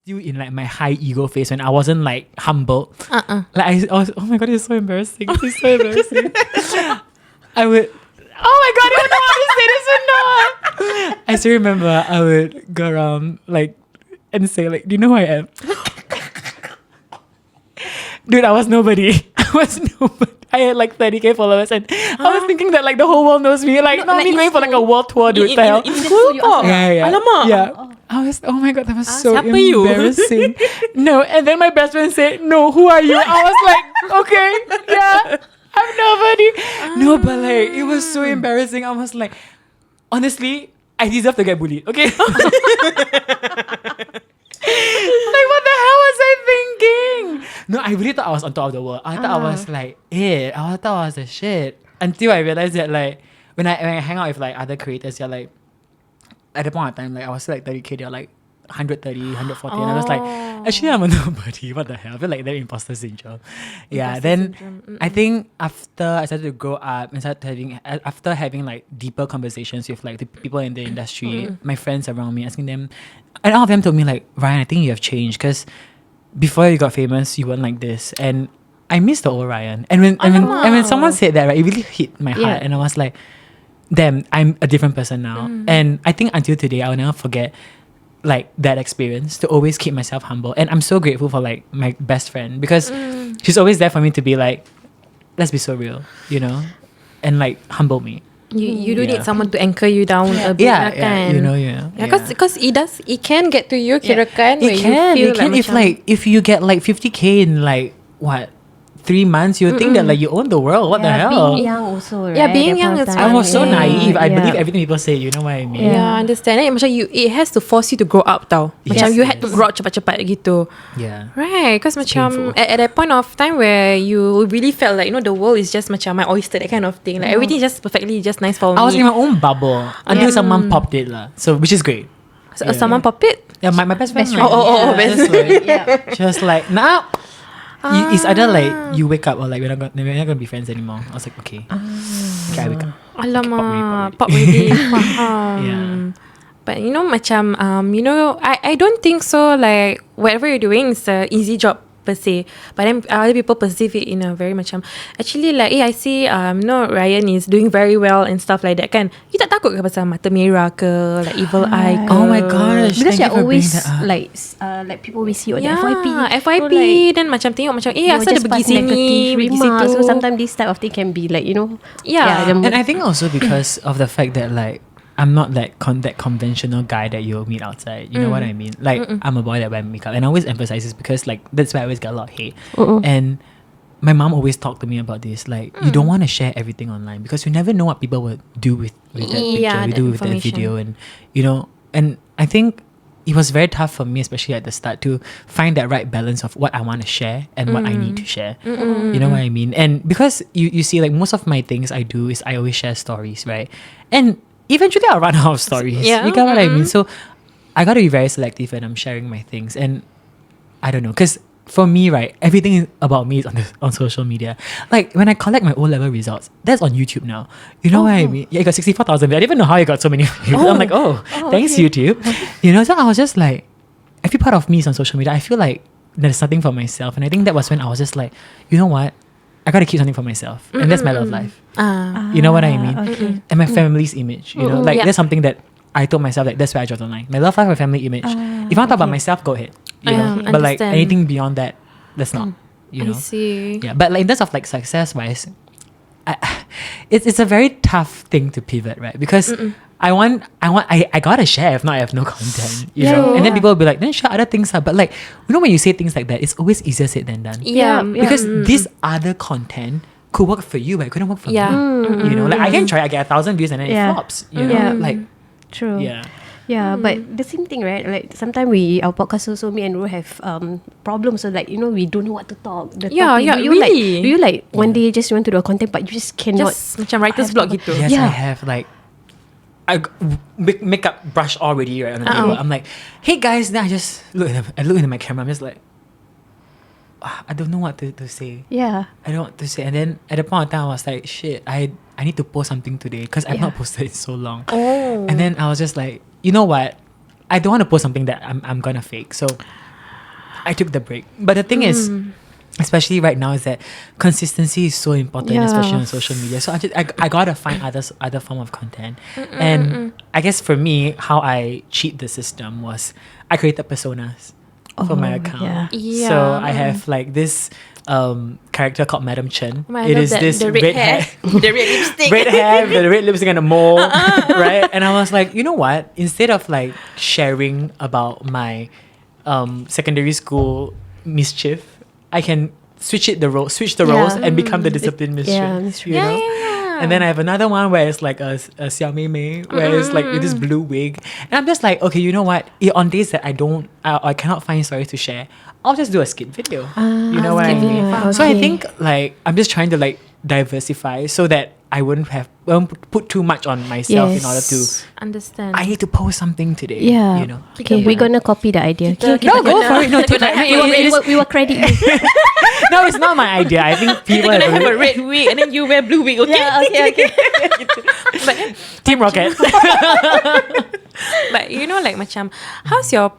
still in like my high ego phase when I wasn't like humble. Like I was, oh my god, it's so embarrassing. It's so embarrassing. I would, oh my god, I don't know how to say this or not. I still remember I would go around like and say like, do you know who I am? Dude, I was nobody. I had like 30k followers and I was thinking that like the whole world knows me. Like, not me going for like a world tour, dude. Yeah. Alamak. Yeah. I was, oh my god, that was so embarrassing. No, and then my best friend said, no, who are you? I was like, okay, yeah, I'm nobody. No, but like, it was so embarrassing. I was like, honestly, I deserve to get bullied, okay? Like, what the hell was I thinking? No, I really thought I was on top of the world. I thought I was like it. I thought I was the shit. Until I realized that like when I hang out with like other creators, they're like at the point of time, like I was still like 30k, they're like 130, 140, and I was like, actually I'm a nobody. What the hell? I feel like that imposter syndrome. Yeah. Then I think after I started to grow up and after having like deeper conversations with like the people in the industry, my friends around me, asking them, and all of them told me like, Ryan, I think you have changed because before you got famous, you weren't like this, and I miss the old Ryan. And when someone said that, right, it really hit my heart, and I was like, damn, I'm a different person now. And I think until today, I will never forget like that experience, to always keep myself humble. And I'm so grateful for like my best friend because she's always there for me to be like, let's be so real, you know, and like humble me. You do need someone to anchor you down a bit, kan? You know, because it can get to you, kira kan. It can. If you get like 50k in like what 3 months, you think that like you own the world. What the hell? Being young also, right? Yeah, being young is I was so naive. I believe everything people say. You know what I mean? Yeah, I understand. Macam it has to force you to grow up tau. Macam you had to grow up cepat-cepat gitu. Yeah. Right, because macam at that point of time where you really felt like, you know, the world is just macam my oyster, that kind of thing. Like everything is just perfectly just nice for me. I was in my own bubble until someone popped it lah. So which is great. So, someone pop it? Yeah, my best friend. Best friend. She was like, nah. It's either like you wake up or like we're not gonna be friends anymore. I was like, okay, I wake up. Alamak, pop really. Yeah. But you know, macam you know, I don't think so. Like whatever you're doing is a easy job per se, but then other people perceive it in a very macam actually like I see no, Ryan is doing very well and stuff like that kan. You tak takut ke pasal mata merah ke, like evil eye ke? Oh my gosh, because you're always like people will see you on the FYP so, like, then macam tengok macam asal dia pergi sini, pergi situ. So sometimes this type of thing can be like, you know, and I think also because of the fact that like I'm not like that conventional guy that you'll meet outside. You know what I mean? Like I'm a boy that wear makeup, and I always emphasize this because like that's why I always get a lot of hate. And my mom always talked to me about this. Like you don't want to share everything online because you never know what people will do with that picture, do with that video, and you know. And I think it was very tough for me, especially at the start, to find that right balance of what I want to share and what I need to share. You know what I mean? And because you see, like most of my things I do is I always share stories, right? And eventually I'll run out of stories. You get what I mean? So I got to be very selective when I'm sharing my things. And I don't know, because for me, right, everything about me is on social media. Like when I collect my O-level results, that's on YouTube now. You know what I mean? Yeah, I got 64,000. I didn't even know how I got so many views. I'm like, thanks YouTube. You know, so I was just like, every part of me is on social media. I feel like there's something for myself. And I think that was when I was just like, you know what? I gotta keep something for myself. And that's my love life. You know what I mean? Okay. And my family's image. You know, like that's something that I told myself, like that's where I draw the line. My love life, my family image. If I want to talk about myself, go ahead. You know? But like anything beyond that, let's not. You know? I see. Yeah. But like in terms of like success wise, it's a very tough thing to pivot, right? Because I gotta share. If not, I have no content. You know? And then people will be like, then share other things. But like, you know, when you say things like that, it's always easier said than done. Because this other content could work for you, but it couldn't work for me. You know, like I can try, I get 1,000 views and then it flops. You know, like true. Yeah. But the same thing, right? Like sometimes our podcast also, me and Ru have problems. So like, you know, we don't know what to talk. Do you like one day just want to do a content, but you just cannot. Just macam writer's block gitu. Yes, I have like. I makeup brush already right on the table. I'm like, hey guys. Then I just look into my camera. I'm just like, I don't know what to say. I don't know what to say. And then at the point of time, I was like, shit, I need to post something today because I've not posted in so long. And then I was just like, you know what? I don't want to post something that I'm gonna fake. So I took the break. But the thing is, especially right now, is that consistency is so important, especially on social media. So I gotta find other form of content. And I guess for me, how I cheat the system was I created personas for my account. Yeah. So I have like this character called Madam Chen. Oh my It God, is this the red hair, the red lipstick. red hair, the red lipstick and a mole, right? And I was like, you know what? Instead of like sharing about my secondary school mischief, I can switch the roles and become the disciplined mistress. You know? And then I have another one where it's like a Xiao Mei Mei, where it's like with this blue wig. And I'm just like, okay, you know what? On days that I cannot find stories to share, I'll just do a skit video. You know what I mean? So I think like I'm just trying to like diversify so that I won't put too much on myself in order to understand. I need to post something today. Yeah. You know. Okay, we're gonna copy the idea. No, go for it. No, We will credit you. no, it's not my idea. I think people You're gonna have a red wig and then you wear blue wig, okay? Yeah, okay. But Team Rocket. But you know, like macam, how's your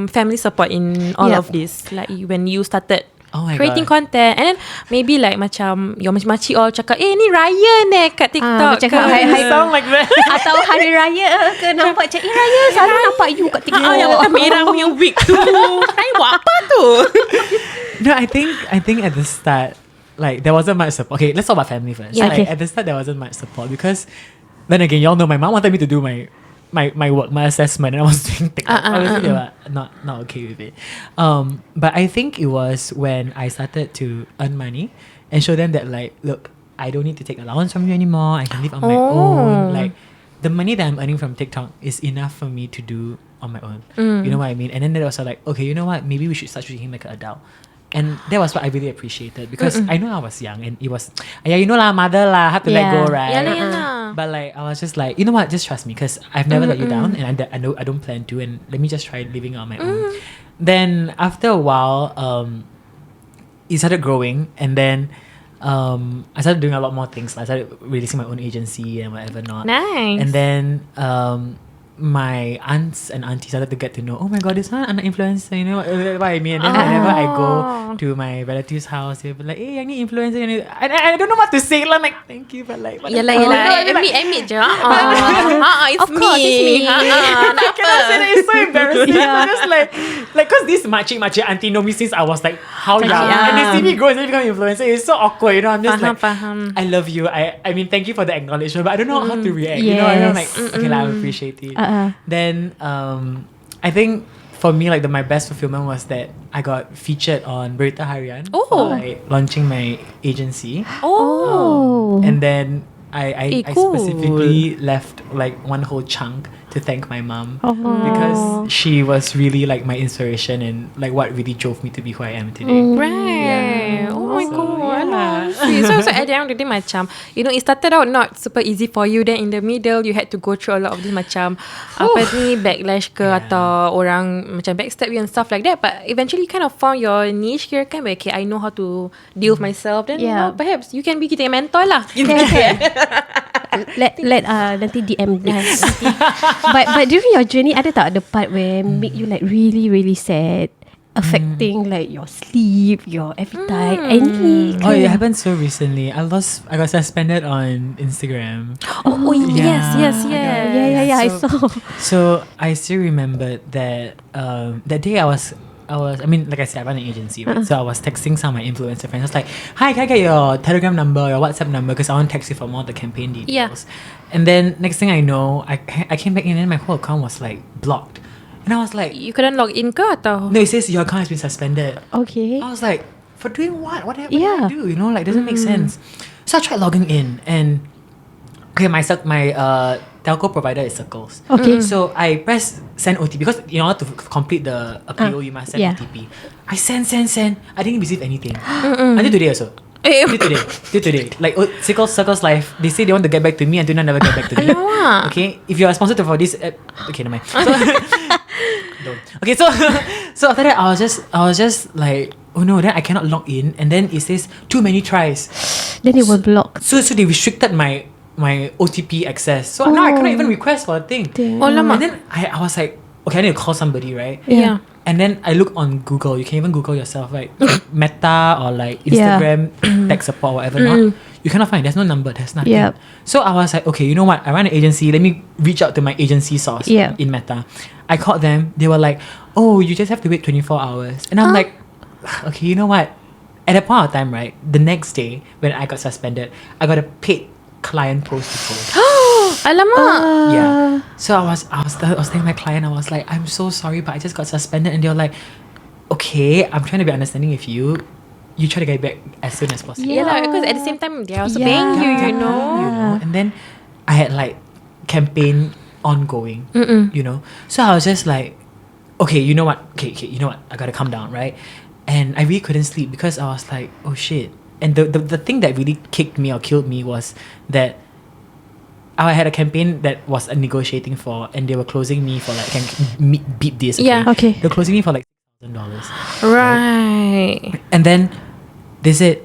family support in all of this? Like when you started creating content, and then maybe like macam your makcik all cakap, ni Ryan kat TikTok. Cakap I sound like that. Atau hari raya ke nampak cik Raya selalu nampak you kat TikTok. Yang warna merah punya wig tu. Ryan buat apa tu? No, I think at the start, like there wasn't much support. Okay, let's talk about family first. Yeah, like, at the start there wasn't much support because then again, y'all know my mom wanted me to do my work, my assessment, and I was doing TikTok. Obviously, they were not okay with it. But I think it was when I started to earn money and show them that like, look, I don't need to take allowance from you anymore. I can live on my own. Like the money that I'm earning from TikTok is enough for me to do on my own. You know what I mean? And then they also like, okay, you know what? Maybe we should start treating him like an adult. And that was what I really appreciated because I know I was young and it was, you know lah, mother lah, have to let go, right? But like I was just like, you know what, just trust me because I've never let you down and I know I don't plan to, and let me just try living on my own. Then after a while, it started growing, and then I started doing a lot more things. I started releasing my own agency and whatever not. Nice. And then my aunts and aunties started to get to know, oh my god, this one an influencer, you know what I mean? And then whenever I go to my relatives' house, they'll be like, hey, I need influencer. And I don't know what to say. I'm like, thank you, but like, Yalah. Admit je. It's Of course, it's me. I cannot say that. It's so embarrassing. I'm just like, cause this makcik auntie know me since I was like how young, and they see me grow and then become influencer. It's so awkward, you know. I'm just Faham. I love you. I mean, thank you for the acknowledgement, but I don't know how to react. You know, I'm like, okay, I appreciate it. Then I think for me, like my best fulfillment was that I got featured on Berita Harian for like launching my agency. And then I cool. specifically left like one whole chunk to thank my mom because she was really like my inspiration and like what really drove me to be who I am today. Right. Oh my god. So at the end of the day macam, you know, it started out not super easy for you, then in the middle you had to go through a lot of this macam backlash ke atau orang macam backstab you and stuff like that, but eventually you kind of found your niche here kan, okay, I know how to deal with myself, then you know, perhaps you can be kita mentor lah. Let nanti DM but during your journey ada tak the part where make you like really really sad, affecting like your sleep, your appetite, any it happened so recently. I got suspended on Instagram. Yes. Yeah, I saw. So I still remembered that that day I mean, like I said, I run an agency, right? So I was texting some of my influencer friends. I was like, hi, can I get your Telegram number, your WhatsApp number? Because I want to text you for more of the campaign details. And then next thing I know, I came back in and my whole account was like blocked. And I was like, you couldn't log in ke atau? No, it says your account has been suspended. Okay. I was like, for doing what? What did I do? You know, like doesn't make sense. So I tried logging in and my telco provider is Circles. Okay. So I press send OTP because in order to complete the appeal, you must send OTP. I send. I didn't receive anything. Until today also. Till today. Like Circles Life, they say they want to get back to me and do not never get back to me. Okay, if you are sponsored for this app, okay, never mind. So, don't. Okay, so after that, I was just like, oh no, then I cannot log in, and then it says too many tries. Then it will block. So they restricted my OTP access. So now I cannot even request for a thing. Oh, lama. And then I was like, okay, I need to call somebody, right? Yeah. And then I look on Google. You can even Google yourself, like Meta or like Instagram tech support, whatever. Not you cannot find. There's no number. There's nothing. Yep. So I was like, okay, you know what? I run an agency. Let me reach out to my agency source in Meta. I called them. They were like, oh, you just have to wait 24 hours. And I'm like, okay, you know what? At that point of time, right, the next day when I got suspended, I got a paid client post to post. Alamak. Yeah. So I was telling my client, I was like, I'm so sorry, but I just got suspended. And they were like, okay, I'm trying to be understanding with you. You try to get back as soon as possible. Yeah, because at the same time they're also paying you, you know. And then I had like campaign ongoing, you know. So I was just like, okay, you know what? Okay, you know what? I gotta calm down, right? And I really couldn't sleep because I was like, oh shit. And the thing that really kicked me or killed me was that I had a campaign that was negotiating for, and they were closing me for like, can beat this. Okay? Yeah, okay. They're closing me for like $6,000. Right. And then they said,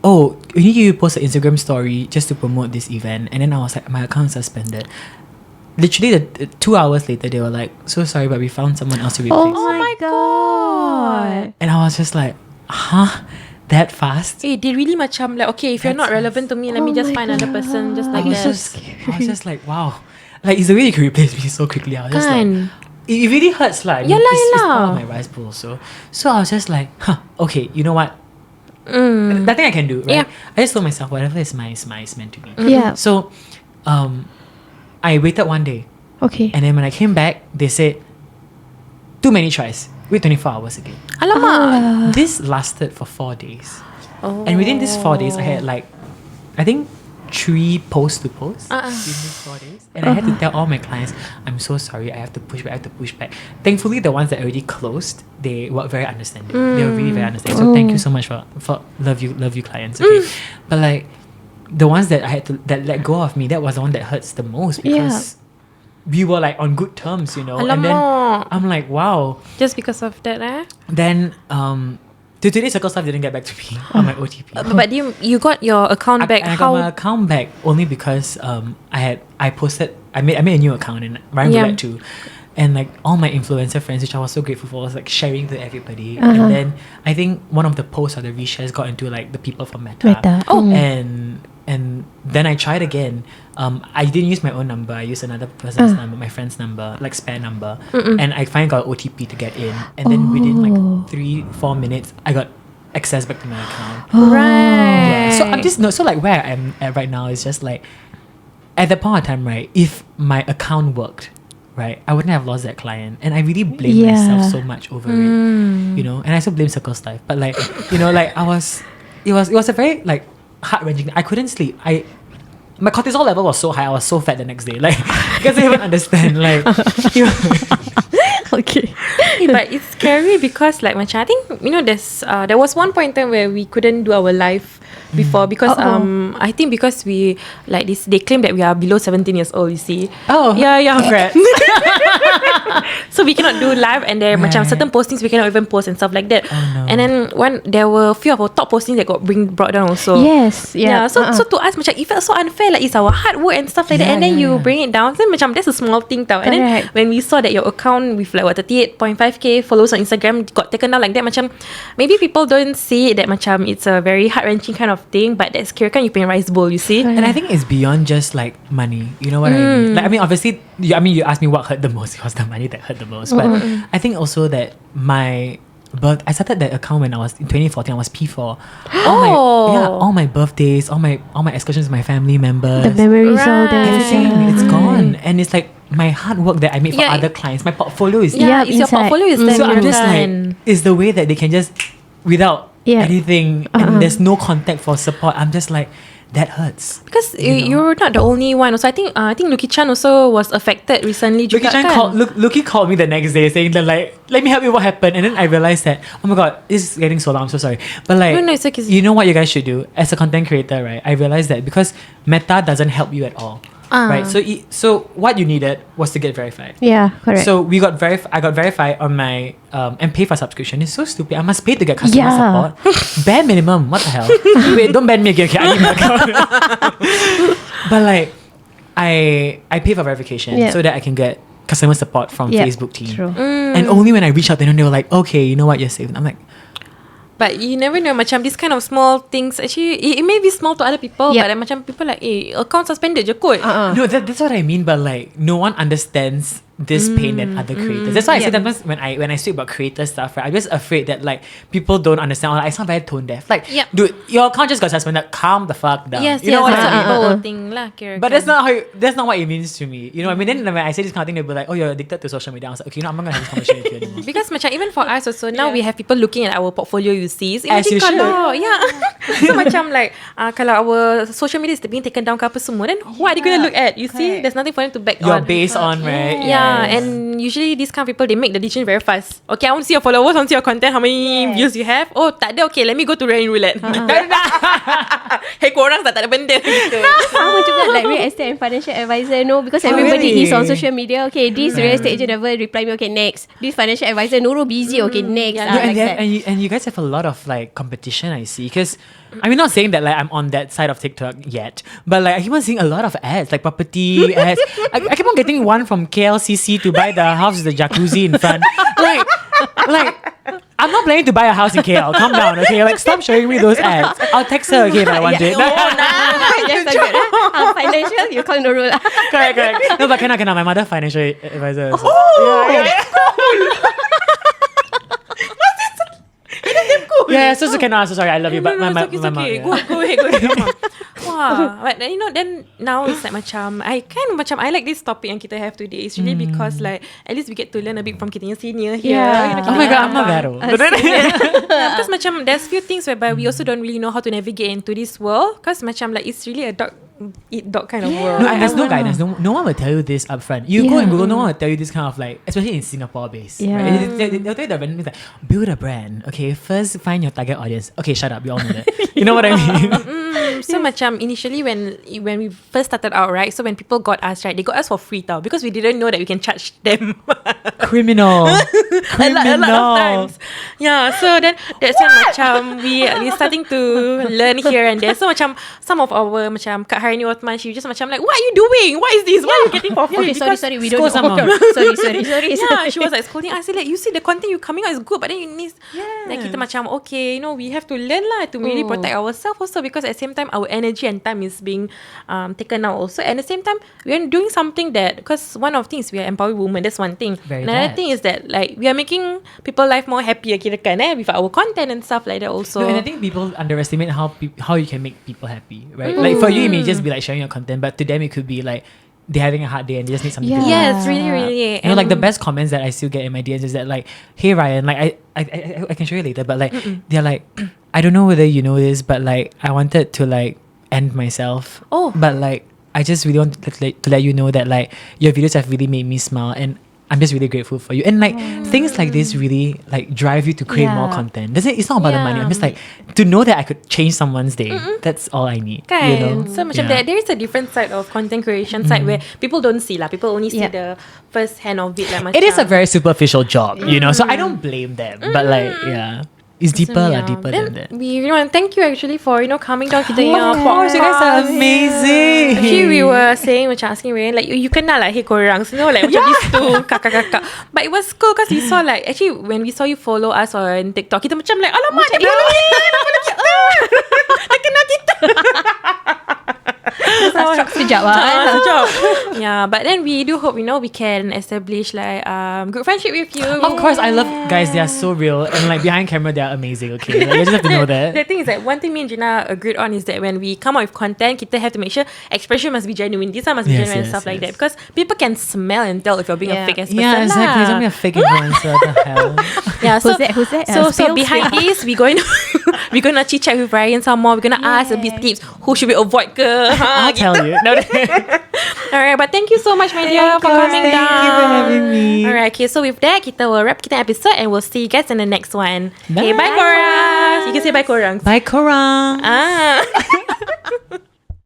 oh, we need you to post an Instagram story just to promote this event. And then I was like, my account suspended. Literally, 2 hours later, they were like, so sorry, but we found someone else to replace. Oh my god. And I was just like, huh? That fast? They really macam like, okay, if you're not relevant to me, let me just find another person just like I was just like, wow. Like, it's the way you can replace me so quickly. I was just like, it really hurts like. It's part of my rice bowl. So I was just like, huh, okay, you know what? Nothing I can do, right? Yeah. I just told myself, whatever is mine is meant to be. Yeah. So, I waited one day. Okay. And then when I came back, they said, too many tries. Wait 24 hours again. Alamak. This lasted for 4 days. And within these 4 days, I had like, I think 3 posts to post in these 4 days. And I had to tell all my clients, I'm so sorry, I have to push back. Thankfully, the ones that already closed, they were very understanding. They were really very understanding. So thank you so much for love you clients. Okay. But like, the ones that I had to, that let go of me, that was the one that hurts the most because we were like on good terms, you know. Alamak. And then I'm like, wow. Just because of that, Then to today, Circle Staff didn't get back to me on my OTP. But you got your account back. I got my account back only because I made a new account and Ryan would like to, and like all my influencer friends, which I was so grateful for, was like sharing to everybody. And then I think one of the posts or the reshares got into like the people from Meta. And then I tried again. I didn't use my own number. I used another person's number, my friend's number, like spare number. And I finally got an OTP to get in. And then within like 3-4 minutes, I got access back to my account. Right. Yeah. So I'm just so like where I am at right now is just like at the point of time, right? If my account worked, right, I wouldn't have lost that client. And I really blame myself so much over it. You know, and I still blame Circle Life. But like, you know, like it was a very like heart-wrenching. I couldn't sleep. My cortisol level was so high. I was so fat the next day. Like, you guys don't even understand. Like, okay. But it's scary because like macam I think, you know, there was one point in time where we couldn't do our live before because I think because we like this, they claim that we are below 17 years old, you see. Congrats. So we cannot do live, and there macam certain postings we cannot even post and stuff like that. And then there were a few of our top postings that got brought down also. Yes. So to us macam it felt so unfair, like it's our hard work and stuff like that, and then you bring it down. So macam that's a small thing tau. And then when we saw that your account with like 38.5k followers on Instagram got taken down like that, macam maybe people don't see that macam it's a very heart-wrenching kind of thing, but that's kira kan you pay rice bowl, you see. And I think it's beyond just like money. You know what I mean? Like, I mean, obviously, you asked me what hurt the most. It was the money that hurt the most. But I think also that I started that account when I was in 2014. I was P4. All my birthdays, all my excursions with my family members, the memories all there. Everything, it's gone. And it's like my hard work that I made for other clients. My portfolio is it's your portfolio is there. So I'm just like, it's the way that they can just without anything and there's no contact for support. I'm just like, that hurts because you're not the only one. Also, I think Luki Chan also was affected recently. Luki called me the next day saying that like, let me help you, what happened? And then I realized that, oh my god, this is getting so long, I'm so sorry. But like, no, it's okay. You know what you guys should do as a content creator, right? I realized that because Meta doesn't help you at all. Right, so what you needed was to get verified. Yeah, correct. So I got verified on my and pay for subscription. It's so stupid. I must pay to get customer support. Bare minimum. What the hell? Wait, don't ban me again. Okay, I need my account. But like, I pay for verification so that I can get customer support from Yeah, Facebook team. true. And only when I reached out to them, they were like, okay, you know what, you're safe. And I'm like, But you never know, macam this kind of small things actually it may be small to other people, Yep. but macam people like, account suspended je kot. no, that's what I mean. But like, no one understands this pain than other creators. That's why I say that when I speak about creator stuff, right, I'm just afraid that like people don't understand. Or, like, it's not very tone deaf. Like, Yep. dude, your account just got suspended. Calm the fuck down. Yes, you know yes, what that's I what mean? people will think lah. But that's not what it means to me. You know what I mean? Then when I say this kind of thing, they'll be like, oh, you're addicted to social media. I was like, okay, I'm not gonna have this conversation with you anymore. Because macam even for us also now we have people looking at our portfolio, you see. So As you imagine kalau so macam like kalau our social media is being taken down ke apa semua, then what are they gonna look at? You see, there's nothing for them to back You're on. based on, right? Yeah, Yes. and usually these kind of people they make the decision very fast. Okay, I want to see your followers, I want to see your content, how many views you have. Oh, tak ada. Okay, let me go to Rain Roulette. Hey, korang tak ada benda gitu. Sama juga like real estate and financial advisor. No, because everybody really? is on social media. Okay, this real estate agent never reply me. Okay, next. This financial advisor, Nurul busy. Okay, next. Yeah. No, Like that. and you guys have a lot of like competition, I see. Because I mean, not saying that like I'm on that side of TikTok yet, but like I keep on seeing a lot of ads, like property ads. I keep on getting one from KLCC to buy the house with the jacuzzi in front. Like I'm not planning to buy a house in KL. Calm down, okay? Like stop showing me those ads. I'll text her, okay, if I want it. Yes, I get it. Financial, you call Nurul. Correct. No, but cannot. My mother financial advisor. So. Yeah, so cannot. So sorry, I love you, but No, my it's mom. okay. Yeah. Go ahead. Wah, but then, then now it's like macam I like this topic yang kita have today. It's really because like at least we get to learn a bit from kita yang senior here. Yeah. Oh my god, I'm not that old. Yeah, because macam there's few things whereby we also don't really know how to navigate into this world. Because macam like it's really a dog eat dog kind of world. No, and there's no guidance. No one will tell you this upfront. You go Yeah. and Google, no one will tell you this kind of like, especially in Singapore based. Yeah. Right? They'll tell you the random things like, build a brand. Okay, first find your target audience. Okay, shut up. We all know that. You know what I mean? So macam initially when we first started out, right? So when people got us, right, they got us for free tau, because we didn't know that we can charge them. Criminal. a lot of times. Yeah, so then that's when macam we starting to learn here and there. So macam some of our macam Kak Harini Othman, she just macam like, what are you doing? What is this? What are you getting for free? Okay, sorry, we don't know. Scold someone. Sorry. Yeah, she was like scolding us. Like, you see the content you coming out is good, but then you need like kita macam okay, we have to learn lah to really protect ourselves also, because at the same time our energy and time is being taken out also. And at the same time we are doing something that, because one of the things we are empowering women, that's one thing. Another thing is that like we are making people life more happier kirakan with our content and stuff like that also. No, and I think people underestimate how you can make people happy, right? Like for you, it may just be like sharing your content, but to them it could be like they're having a hard day and they just need something to do. Yes, really. You know, like the best comments that I still get in my DMs is that like, hey Ryan, like I can show you later, but like they're like, I don't know whether you know this, but like I wanted to like end myself. But like I just really want to let you know that like your videos have really made me smile, and I'm just really grateful for you. And like things like this really like drive you to create more content. It's not about the money. I'm just like, to know that I could change someone's day. That's all I need. Kan? You know? So macam there is a different side of content creation side where people don't see lah. People only see the first hand of it. Like It is a very superficial job, you know. So I don't blame them. But like, yeah. It's deeper deeper than that. We want to thank you actually for coming down kita Of course, you guys are amazing. Actually, we were saying macam asking Rain like you kenal lah hey korang, you know, like macam these two kakak-kakak. But it was cool because we saw like actually when we saw you follow us on TikTok, kita macam like alamak dia nama kita. Dia kenal kita. Sekejap Sekejap. Yeah, but then we do hope we can establish like good friendship with you. Of course, I love guys. They are so real, and like behind camera, they are amazing. Okay, like, you just have to know that. The thing is that one thing me and Gina agreed on is that when we come out with content, kita have to make sure expression must be genuine. This one must be genuine and stuff like that, because people can smell and tell if you're being a fake ass person. Yeah, exactly. Don't be a fake influencer. What the hell? Yeah, Who's that? So behind this, we're gonna chit chat with Ryan some more. We're gonna ask a bit tips. Who should we avoid? I'll tell you. No, Alright, but thank you so much, my dear, for coming down. Thank you for having me. Alright, okay, so with that, kita will wrap kita episode and we'll see you guys in the next one. Bye. Okay, bye korang. You can say bye korang. Bye, Korang. Ah.